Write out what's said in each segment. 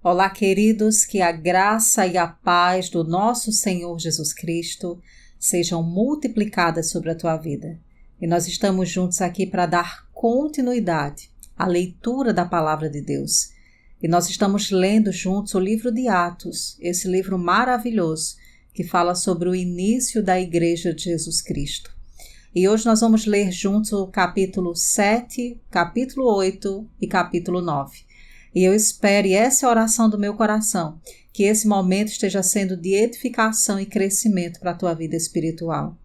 Olá, queridos, que a graça e a paz do nosso Senhor Jesus Cristo sejam multiplicadas sobre a tua vida. E nós estamos juntos aqui para dar continuidade à leitura da Palavra de Deus. E nós estamos lendo juntos o livro de Atos, esse livro maravilhoso que fala sobre o início da Igreja de Jesus Cristo. E hoje nós vamos ler juntos o capítulo 7, capítulo 8 e capítulo 9. E eu espero, e essa é a oração do meu coração, que esse momento esteja sendo de edificação e crescimento para a tua vida espiritual.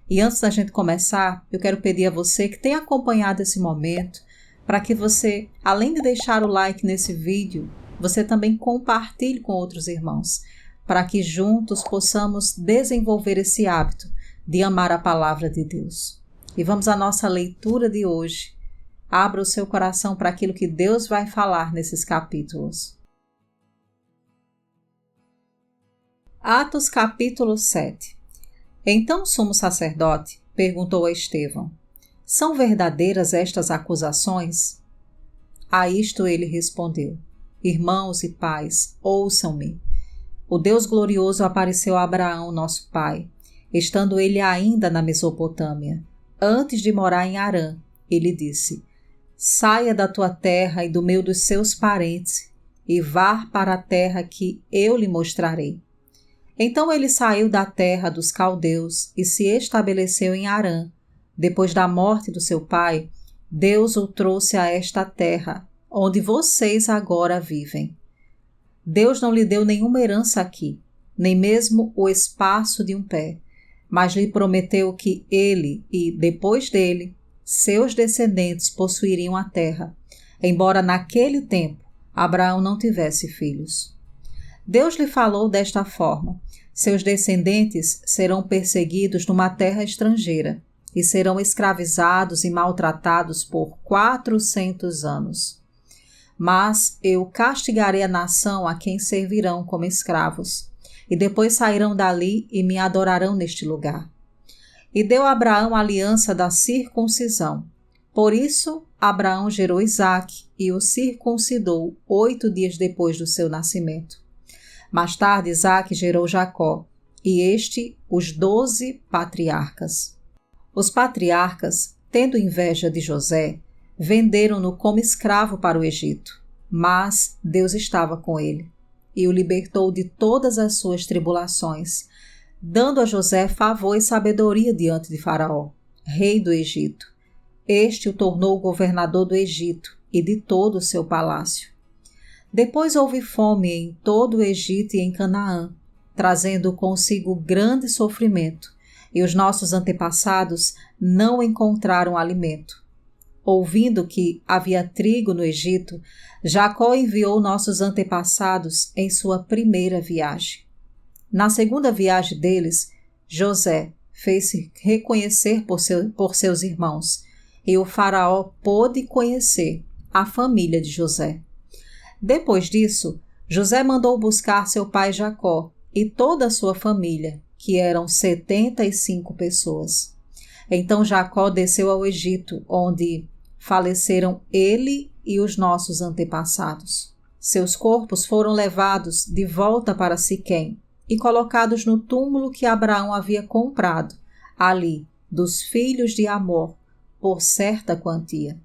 E antes da gente começar, eu quero pedir a você que tenha acompanhado esse momento, para que você, além de deixar o like nesse vídeo, você também compartilhe com outros irmãos, para que juntos possamos desenvolver esse hábito de amar a palavra de Deus. E vamos à nossa leitura de hoje. Abra o seu coração para aquilo que Deus vai falar nesses capítulos. Atos capítulo 7. Então o sumo sacerdote perguntou a Estevão: são verdadeiras estas acusações? A isto ele respondeu: irmãos e pais, ouçam-me. O Deus glorioso apareceu a Abraão, nosso pai, estando ele ainda na Mesopotâmia, antes de morar em Harã. Ele disse: saia da tua terra e do meio dos seus parentes, e vá para a terra que eu lhe mostrarei. Então ele saiu da terra dos caldeus e se estabeleceu em Harã. Depois da morte do seu pai, Deus o trouxe a esta terra, onde vocês agora vivem. Deus não lhe deu nenhuma herança aqui, nem mesmo o espaço de um pé, mas lhe prometeu que ele e, depois dele, seus descendentes possuiriam a terra, embora naquele tempo Abraão não tivesse filhos. Deus lhe falou desta forma: seus descendentes serão perseguidos numa terra estrangeira e serão escravizados e maltratados por 400 anos. Mas eu castigarei a nação a quem servirão como escravos, e depois sairão dali e me adorarão neste lugar. E deu a Abraão a aliança da circuncisão. Por isso, Abraão gerou Isaque e o circuncidou 8 dias depois do seu nascimento. Mais tarde, Isaque gerou Jacó, e os 12 patriarcas. Os patriarcas, tendo inveja de José, venderam-no como escravo para o Egito, mas Deus estava com ele, e o libertou de todas as suas tribulações, dando a José favor e sabedoria diante de Faraó, rei do Egito. Este o tornou governador do Egito e de todo o seu palácio. Depois houve fome em todo o Egito e em Canaã, trazendo consigo grande sofrimento, e os nossos antepassados não encontraram alimento. Ouvindo que havia trigo no Egito, Jacó enviou nossos antepassados em sua primeira viagem. Na segunda viagem deles, José fez-se reconhecer por seus irmãos, e o faraó pôde conhecer a família de José. Depois disso, José mandou buscar seu pai Jacó e toda a sua família, que eram 75 pessoas. Então Jacó desceu ao Egito, onde faleceram ele e os nossos antepassados. Seus corpos foram levados de volta para Siquém e colocados no túmulo que Abraão havia comprado, ali, dos filhos de Amor, por certa quantia.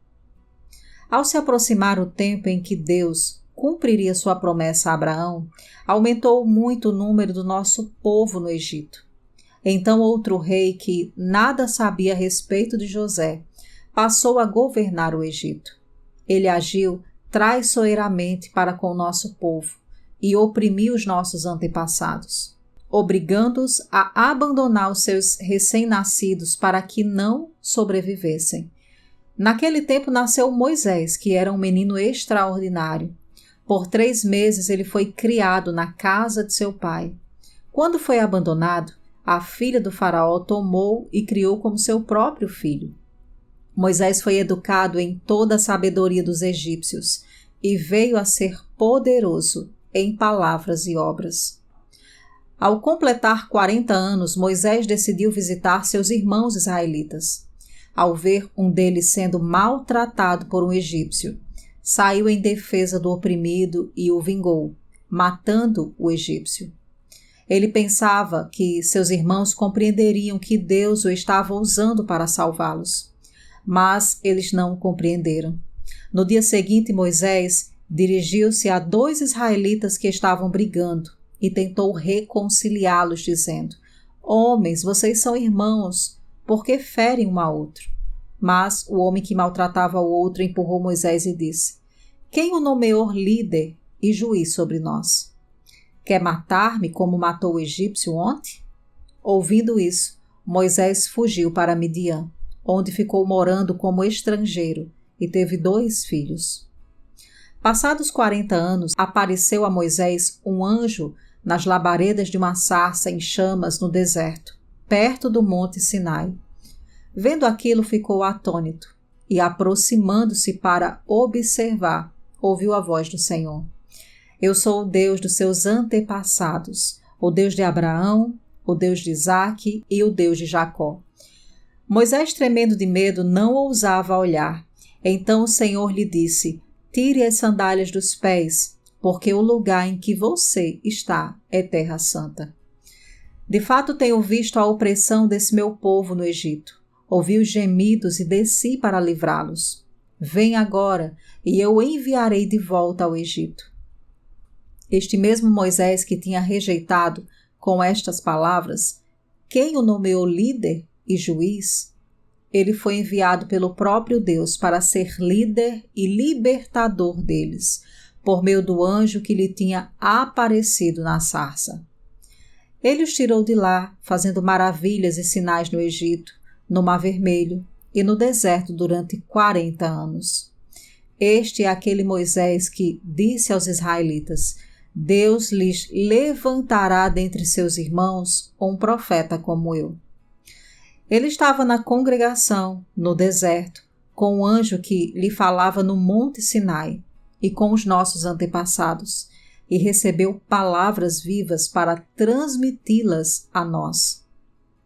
Ao se aproximar o tempo em que Deus cumpriria sua promessa a Abraão, aumentou muito o número do nosso povo no Egito. Então outro rei que nada sabia a respeito de José passou a governar o Egito. Ele agiu traiçoeiramente para com o nosso povo e oprimiu os nossos antepassados, obrigando-os a abandonar os seus recém-nascidos para que não sobrevivessem. Naquele tempo nasceu Moisés, que era um menino extraordinário. Por 3 meses ele foi criado na casa de seu pai. Quando foi abandonado, a filha do faraó tomou e criou como seu próprio filho. Moisés foi educado em toda a sabedoria dos egípcios e veio a ser poderoso em palavras e obras. Ao completar 40 anos, Moisés decidiu visitar seus irmãos israelitas. Ao ver um deles sendo maltratado por um egípcio, saiu em defesa do oprimido e o vingou, matando o egípcio. Ele pensava que seus irmãos compreenderiam que Deus o estava usando para salvá-los, mas eles não o compreenderam. No dia seguinte, Moisés dirigiu-se a 2 israelitas que estavam brigando e tentou reconciliá-los, dizendo: Homens, vocês são irmãos, por que ferem um ao outro? Mas o homem que maltratava o outro empurrou Moisés e disse: Quem o nomeou líder e juiz sobre nós? Quer matar-me como matou o egípcio ontem? Ouvindo isso, Moisés fugiu para Midian, onde ficou morando como estrangeiro e teve 2 filhos. Passados 40 anos, apareceu a Moisés um anjo nas labaredas de uma sarça em chamas no deserto, perto do monte Sinai. Vendo aquilo, ficou atônito e, aproximando-se para observar, ouviu a voz do Senhor. Eu sou o Deus dos seus antepassados, o Deus de Abraão, o Deus de Isaque e o Deus de Jacó. Moisés, tremendo de medo, não ousava olhar. Então o Senhor lhe disse: Tire as sandálias dos pés, porque o lugar em que você está é terra santa. De fato, tenho visto a opressão desse meu povo no Egito. Ouvi os gemidos e desci para livrá-los. Vem agora, e eu o enviarei de volta ao Egito. Este mesmo Moisés que tinha rejeitado com estas palavras, quem o nomeou líder e juiz, ele foi enviado pelo próprio Deus para ser líder e libertador deles, por meio do anjo que lhe tinha aparecido na sarça. Ele os tirou de lá, fazendo maravilhas e sinais no Egito, no Mar Vermelho e no deserto durante 40 anos. Este é aquele Moisés que disse aos israelitas: Deus lhes levantará dentre seus irmãos um profeta como eu. Ele estava na congregação, no deserto, com o anjo que lhe falava no monte Sinai e com os nossos antepassados, e recebeu palavras vivas para transmiti-las a nós.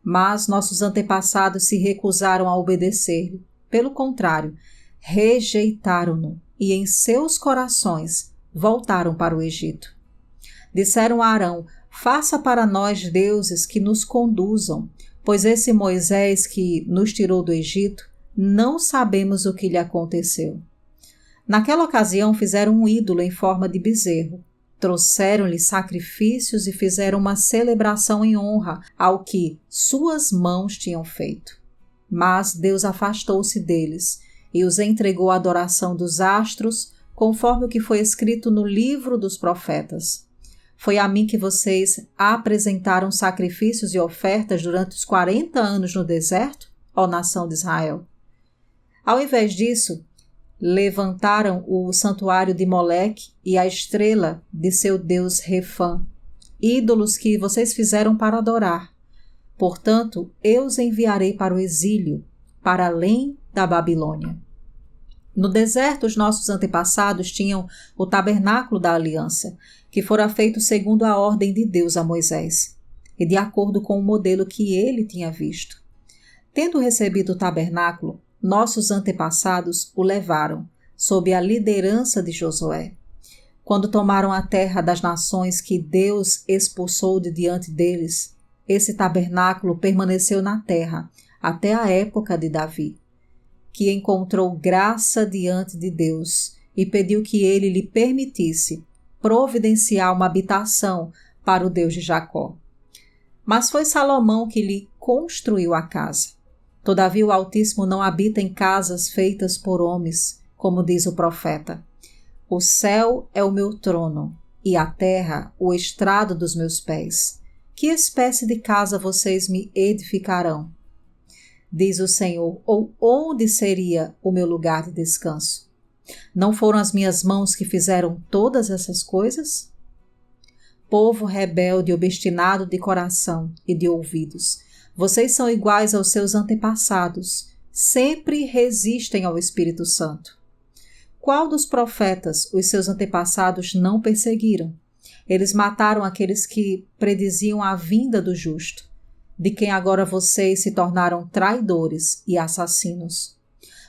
Mas nossos antepassados se recusaram a obedecer-lhe. Pelo contrário, rejeitaram-no e em seus corações voltaram para o Egito. Disseram a Arão: Faça para nós deuses que nos conduzam, pois esse Moisés que nos tirou do Egito, não sabemos o que lhe aconteceu. Naquela ocasião fizeram um ídolo em forma de bezerro, trouxeram-lhe sacrifícios e fizeram uma celebração em honra ao que suas mãos tinham feito. Mas Deus afastou-se deles e os entregou à adoração dos astros, conforme o que foi escrito no livro dos profetas. Foi a mim que vocês apresentaram sacrifícios e ofertas durante os 40 anos no deserto, ó nação de Israel. Ao invés disso, levantaram o santuário de Moleque e a estrela de seu deus Refã, ídolos que vocês fizeram para adorar. Portanto, eu os enviarei para o exílio, para além da Babilônia. No deserto, os nossos antepassados tinham o tabernáculo da aliança, que fora feito segundo a ordem de Deus a Moisés, e de acordo com o modelo que ele tinha visto. Tendo recebido o tabernáculo, nossos antepassados o levaram, sob a liderança de Josué. Quando tomaram a terra das nações que Deus expulsou de diante deles, esse tabernáculo permaneceu na terra até a época de Davi, que encontrou graça diante de Deus e pediu que ele lhe permitisse providenciar uma habitação para o Deus de Jacó. Mas foi Salomão que lhe construiu a casa. Todavia o Altíssimo não habita em casas feitas por homens, como diz o profeta. O céu é o meu trono, e a terra o estrado dos meus pés. Que espécie de casa vocês me edificarão? Diz o Senhor, ou onde seria o meu lugar de descanso? Não foram as minhas mãos que fizeram todas essas coisas? Povo rebelde e obstinado de coração e de ouvidos, vocês são iguais aos seus antepassados, sempre resistem ao Espírito Santo. Qual dos profetas os seus antepassados não perseguiram? Eles mataram aqueles que prediziam a vinda do justo, de quem agora vocês se tornaram traidores e assassinos.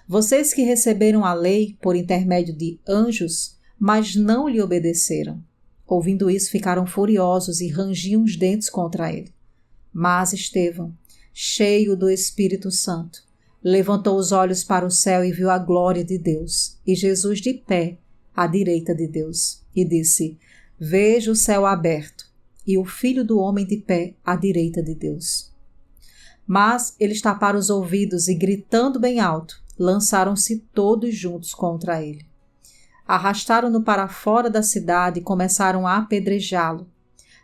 Vocês que receberam a lei por intermédio de anjos, mas não lhe obedeceram. ouvindo isso, ficaram furiosos e rangiam os dentes contra ele. Mas Estevão, cheio do Espírito Santo, levantou os olhos para o céu e viu a glória de Deus, e Jesus de pé, à direita de Deus, e disse: Vejo o céu aberto, e o Filho do Homem de pé, à direita de Deus. Mas eles taparam os ouvidos e, gritando bem alto, lançaram-se todos juntos contra ele. Arrastaram-no para fora da cidade e começaram a apedrejá-lo.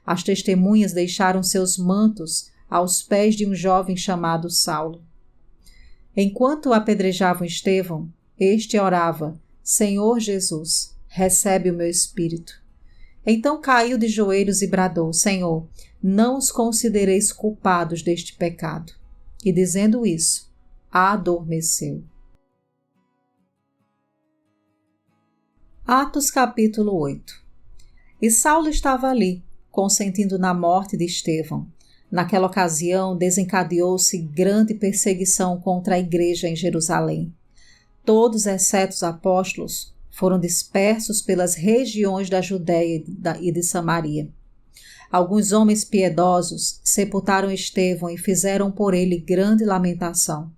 As testemunhas deixaram seus mantos aos pés de um jovem chamado Saulo. Enquanto apedrejavam Estevão, este orava: Senhor Jesus, recebe o meu espírito. Então caiu de joelhos e bradou: Senhor, não os considereis culpados deste pecado. E dizendo isso, adormeceu. Atos capítulo 8. E Saulo estava ali, consentindo na morte de Estevão. Naquela ocasião desencadeou-se grande perseguição contra a igreja em Jerusalém. Todos, exceto os apóstolos, foram dispersos pelas regiões da Judéia e de Samaria. Alguns homens piedosos sepultaram Estevão e fizeram por ele grande lamentação.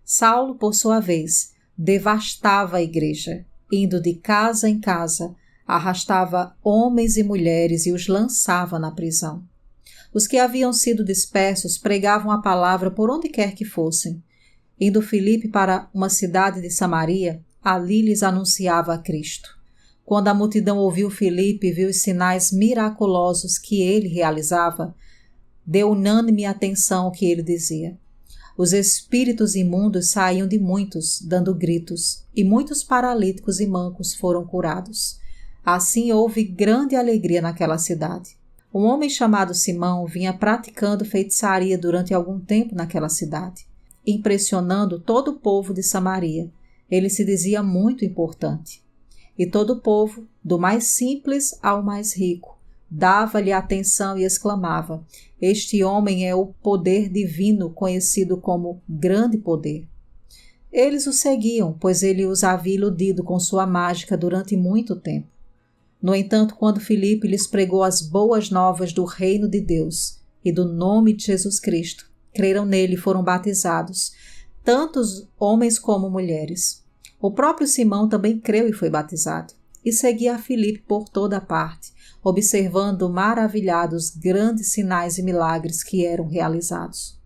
Saulo, por sua vez, devastava a igreja, indo de casa em casa, arrastava homens e mulheres e os lançava na prisão. Os que haviam sido dispersos pregavam a palavra por onde quer que fossem. Indo Filipe para uma cidade de Samaria, ali lhes anunciava a Cristo. Quando a multidão ouviu Filipe e viu os sinais miraculosos que ele realizava, deu unânime atenção ao que ele dizia. Os espíritos imundos saíam de muitos, dando gritos, e muitos paralíticos e mancos foram curados. Assim houve grande alegria naquela cidade. Um homem chamado Simão vinha praticando feitiçaria durante algum tempo naquela cidade, impressionando todo o povo de Samaria. Ele se dizia muito importante. E todo o povo, do mais simples ao mais rico, dava-lhe atenção e exclamava: Este homem é o poder divino, conhecido como grande poder. Eles o seguiam, pois ele os havia iludido com sua mágica durante muito tempo. No entanto, quando Filipe lhes pregou as boas novas do reino de Deus e do nome de Jesus Cristo, creram nele e foram batizados, tantos homens como mulheres. O próprio Simão também creu e foi batizado, e seguia a Filipe por toda parte, observando maravilhados grandes sinais e milagres que eram realizados.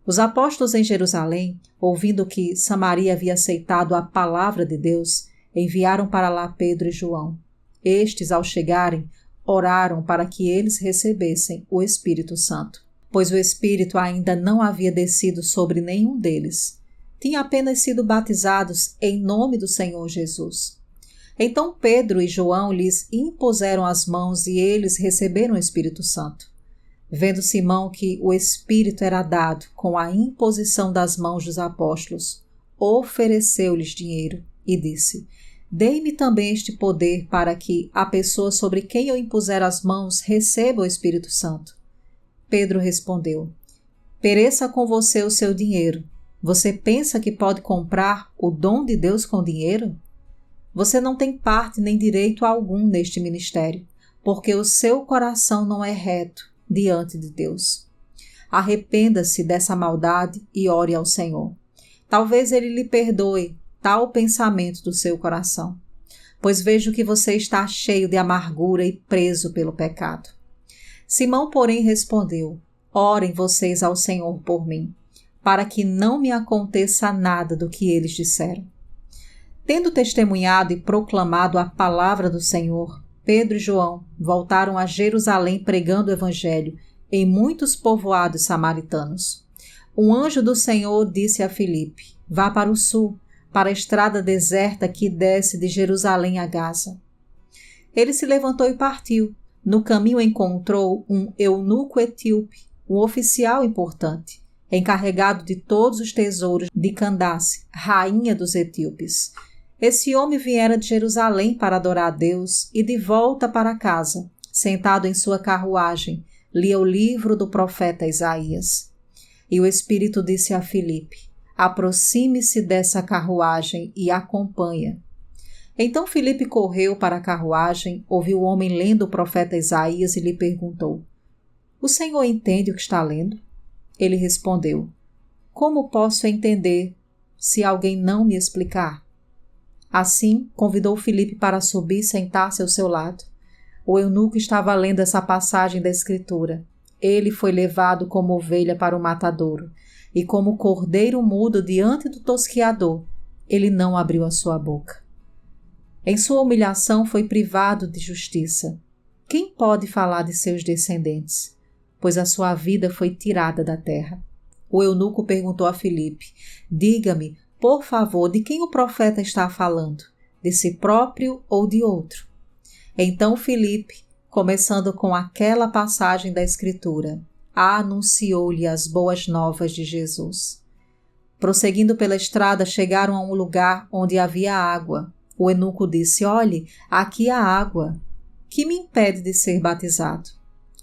Os apóstolos em Jerusalém, ouvindo que Samaria havia aceitado a palavra de Deus, enviaram para lá Pedro e João. Estes, ao chegarem, oraram para que eles recebessem o Espírito Santo, pois o Espírito ainda não havia descido sobre nenhum deles. Tinham apenas sido batizados em nome do Senhor Jesus. Então Pedro e João lhes impuseram as mãos e eles receberam o Espírito Santo. Vendo Simão que o Espírito era dado com a imposição das mãos dos apóstolos, ofereceu-lhes dinheiro e disse: Dei-me também este poder para que a pessoa sobre quem eu impuser as mãos receba o Espírito Santo. Pedro respondeu: Pereça com você o seu dinheiro. Você pensa que pode comprar o dom de Deus com dinheiro? Você não tem parte nem direito algum neste ministério, porque o seu coração não é reto diante de Deus. Arrependa-se dessa maldade e ore ao Senhor. Talvez Ele lhe perdoe tal pensamento do seu coração, pois vejo que você está cheio de amargura e preso pelo pecado. Simão, porém, respondeu: Orem vocês ao Senhor por mim, para que não me aconteça nada do que eles disseram. Tendo testemunhado e proclamado a palavra do Senhor, Pedro e João voltaram a Jerusalém pregando o evangelho em muitos povoados samaritanos. Um anjo do Senhor disse a Filipe: Vá para o sul, para a estrada deserta que desce de Jerusalém a Gaza. Ele se levantou e partiu. No caminho encontrou um eunuco etíope, um oficial importante, encarregado de todos os tesouros de Candace, rainha dos etíopes. Esse homem viera de Jerusalém para adorar a Deus e de volta para casa, sentado em sua carruagem, lia o livro do profeta Isaías. E o Espírito disse a Filipe: Aproxime-se dessa carruagem e acompanha. Então Filipe correu para a carruagem, ouviu o homem lendo o profeta Isaías e lhe perguntou: O senhor entende o que está lendo? Ele respondeu: Como posso entender se alguém não me explicar? Assim, convidou Filipe para subir e sentar-se ao seu lado. O eunuco estava lendo essa passagem da Escritura. Ele foi levado como ovelha para o matadouro, e como cordeiro mudo diante do tosquiador, ele não abriu a sua boca. Em sua humilhação foi privado de justiça. Quem pode falar de seus descendentes? Pois a sua vida foi tirada da terra. O eunuco perguntou a Filipe: Diga-me, por favor, de quem o profeta está falando? De si próprio ou de outro? Então Filipe, começando com aquela passagem da Escritura, anunciou-lhe as boas novas de Jesus. Prosseguindo pela estrada, chegaram a um lugar onde havia água. O eunuco disse: Olhe, aqui há água. Que me impede de ser batizado?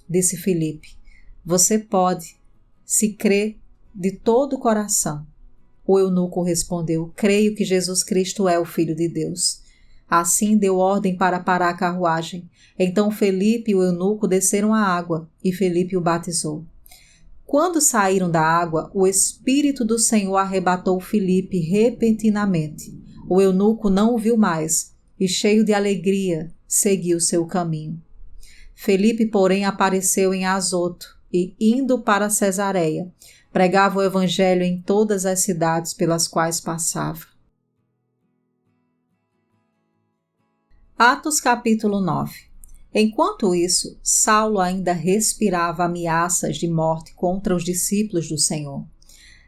Disse Filipe: Você pode, se crê de todo o coração. O eunuco respondeu: Creio que Jesus Cristo é o Filho de Deus. Assim deu ordem para parar a carruagem. Então Filipe e o eunuco desceram à água e Filipe o batizou. Quando saíram da água, o Espírito do Senhor arrebatou Filipe repentinamente. O eunuco não o viu mais e, cheio de alegria, seguiu seu caminho. Filipe, porém, apareceu em Azoto e, indo para Cesareia, pregava o evangelho em todas as cidades pelas quais passava. Atos capítulo 9. Enquanto isso, Saulo ainda respirava ameaças de morte contra os discípulos do Senhor.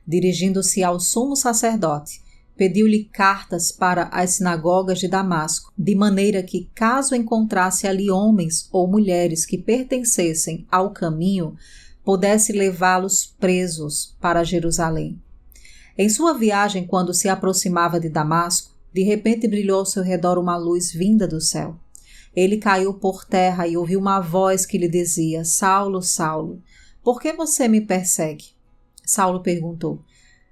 Dirigindo-se ao sumo sacerdote, pediu-lhe cartas para as sinagogas de Damasco, de maneira que, caso encontrasse ali homens ou mulheres que pertencessem ao caminho, pudesse levá-los presos para Jerusalém. Em sua viagem, quando se aproximava de Damasco, de repente brilhou ao seu redor uma luz vinda do céu. Ele caiu por terra e ouviu uma voz que lhe dizia: Saulo, Saulo, por que você me persegue? Saulo perguntou: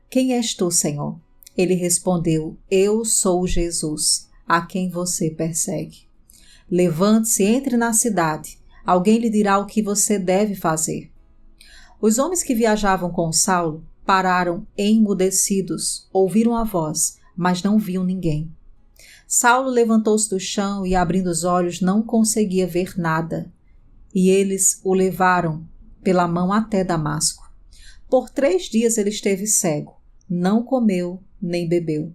Quem és tu, Senhor? Ele respondeu: Eu sou Jesus, a quem você persegue. Levante-se, entre na cidade. Alguém lhe dirá o que você deve fazer. Os homens que viajavam com Saulo pararam emudecidos, ouviram a voz, mas não viam ninguém. Saulo levantou-se do chão e, abrindo os olhos, não conseguia ver nada. E eles o levaram pela mão até Damasco. Por 3 dias ele esteve cego, não comeu nem bebeu.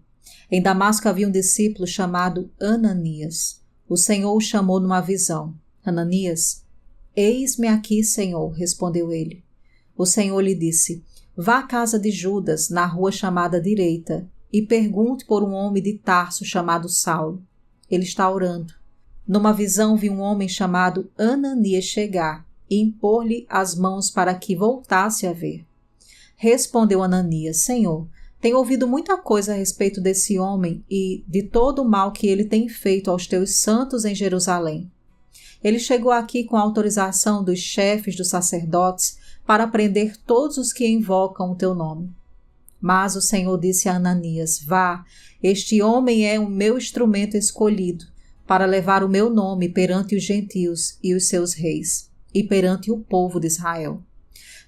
Em Damasco havia um discípulo chamado Ananias. O Senhor o chamou numa visão. Ananias, eis-me aqui, Senhor, respondeu ele. O Senhor lhe disse: Vá à casa de Judas, na rua chamada Direita, e pergunte por um homem de Tarso chamado Saulo. Ele está orando. Numa visão vi um homem chamado Ananias chegar e impor-lhe as mãos para que voltasse a ver. Respondeu Ananias: Senhor, tenho ouvido muita coisa a respeito desse homem e de todo o mal que ele tem feito aos teus santos em Jerusalém. Ele chegou aqui com a autorização dos chefes dos sacerdotes para prender todos os que invocam o teu nome. Mas o Senhor disse a Ananias: Vá, este homem é o meu instrumento escolhido para levar o meu nome perante os gentios e os seus reis, e perante o povo de Israel.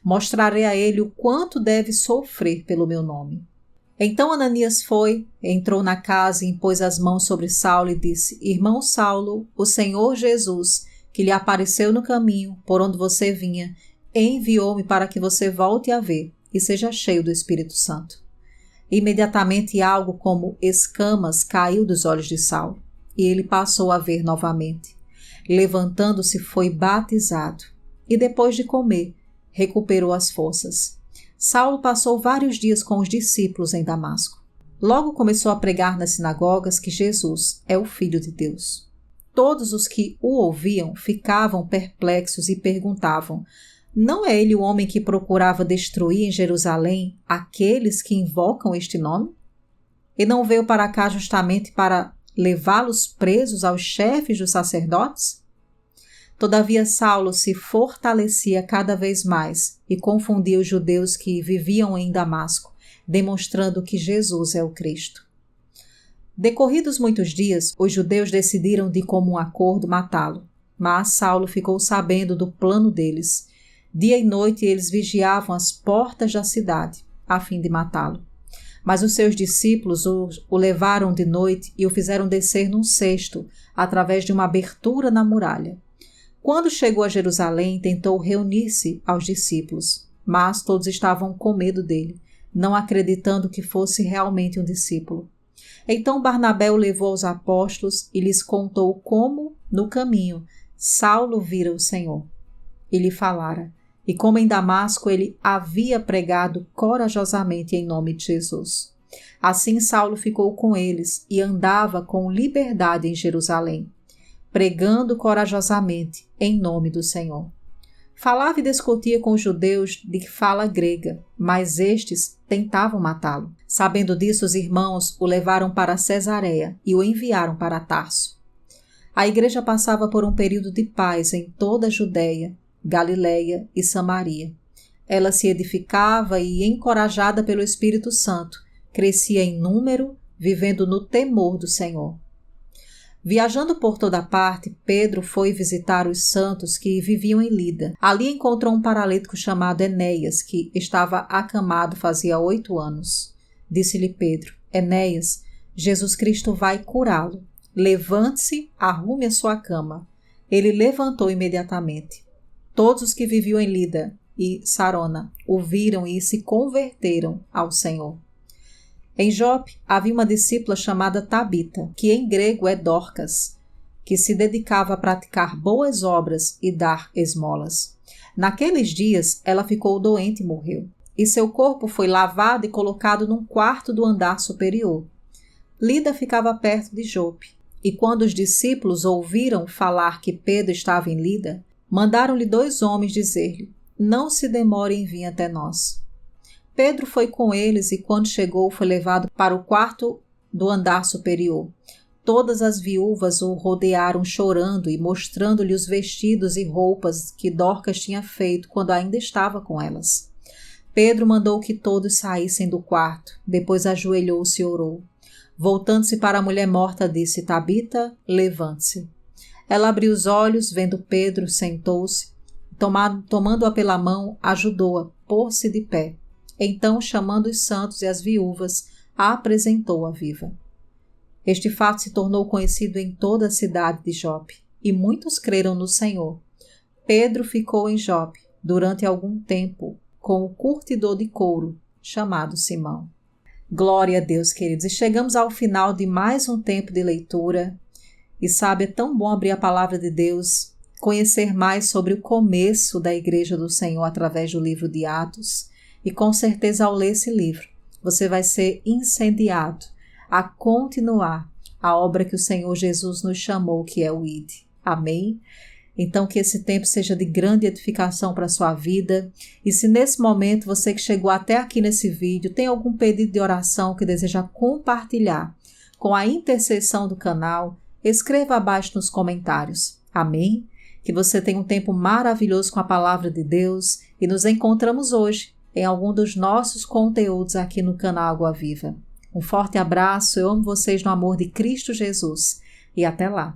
Mostrarei a ele o quanto deve sofrer pelo meu nome. Então Ananias foi, entrou na casa e impôs as mãos sobre Saulo e disse: Irmão Saulo, o Senhor Jesus, que lhe apareceu no caminho por onde você vinha, enviou-me para que você volte a ver e seja cheio do Espírito Santo. Imediatamente algo como escamas caiu dos olhos de Saulo, e ele passou a ver novamente. Levantando-se, foi batizado, e depois de comer, recuperou as forças. Saulo passou vários dias com os discípulos em Damasco. Logo começou a pregar nas sinagogas que Jesus é o Filho de Deus. Todos os que o ouviam ficavam perplexos e perguntavam: Não é ele o homem que procurava destruir em Jerusalém aqueles que invocam este nome? E não veio para cá justamente para levá-los presos aos chefes dos sacerdotes? Todavia Saulo se fortalecia cada vez mais e confundia os judeus que viviam em Damasco, demonstrando que Jesus é o Cristo. Decorridos muitos dias, os judeus decidiram de comum acordo matá-lo, mas Saulo ficou sabendo do plano deles. Dia e noite eles vigiavam as portas da cidade, a fim de matá-lo. Mas os seus discípulos o levaram de noite e o fizeram descer num cesto, através de uma abertura na muralha. Quando chegou a Jerusalém, tentou reunir-se aos discípulos, mas todos estavam com medo dele, não acreditando que fosse realmente um discípulo. Então Barnabé o levou aos apóstolos e lhes contou como, no caminho, Saulo vira o Senhor. E lhe falara, e como em Damasco ele havia pregado corajosamente em nome de Jesus. Assim Saulo ficou com eles e andava com liberdade em Jerusalém, pregando corajosamente em nome do Senhor. Falava e discutia com os judeus de fala grega, mas estes tentavam matá-lo. Sabendo disso, os irmãos o levaram para Cesareia e o enviaram para Tarso. A igreja passava por um período de paz em toda a Judeia, Galileia e Samaria. Ela se edificava e, encorajada pelo Espírito Santo, crescia em número, vivendo no temor do Senhor. Viajando por toda parte, Pedro foi visitar os santos que viviam em Lida. Ali encontrou um paralítico chamado Enéas, que estava acamado fazia 8 anos. Disse-lhe Pedro, Enéas, Jesus Cristo vai curá-lo. Levante-se, arrume a sua cama. Ele levantou imediatamente. Todos os que viviam em Lida e Sarona o viram e se converteram ao Senhor. Em Jope havia uma discípula chamada Tabita, que em grego é Dorcas, que se dedicava a praticar boas obras e dar esmolas. Naqueles dias ela ficou doente e morreu, e seu corpo foi lavado e colocado num quarto do andar superior. Lida ficava perto de Jope, e quando os discípulos ouviram falar que Pedro estava em Lida, mandaram-lhe 2 homens dizer-lhe, não se demore em vir até nós. Pedro foi com eles e quando chegou foi levado para o quarto do andar superior. Todas as viúvas o rodearam chorando e mostrando-lhe os vestidos e roupas que Dorcas tinha feito quando ainda estava com elas. Pedro mandou que todos saíssem do quarto, depois ajoelhou-se e orou. Voltando-se para a mulher morta, disse, Tabita, levante-se. Ela abriu os olhos, vendo Pedro, sentou-se, tomando-a pela mão, ajudou-a a pôr-se de pé. Então, chamando os santos e as viúvas, a apresentou-a viva. Este fato se tornou conhecido em toda a cidade de Jope, e muitos creram no Senhor. Pedro ficou em Jope durante algum tempo com o curtidor de couro, chamado Simão. Glória a Deus, queridos, e chegamos ao final de mais um tempo de leitura. E sabe, é tão bom abrir a palavra de Deus, conhecer mais sobre o começo da Igreja do Senhor através do livro de Atos. E com certeza ao ler esse livro, você vai ser incendiado a continuar a obra que o Senhor Jesus nos chamou, que é o ID. Amém? Então que esse tempo seja de grande edificação para a sua vida. E se nesse momento você que chegou até aqui nesse vídeo tem algum pedido de oração que deseja compartilhar com a intercessão do canal, escreva abaixo nos comentários. Amém? Que você tenha um tempo maravilhoso com a palavra de Deus e nos encontramos hoje em algum dos nossos conteúdos aqui no canal Água Viva. Um forte abraço, eu amo vocês no amor de Cristo Jesus e até lá.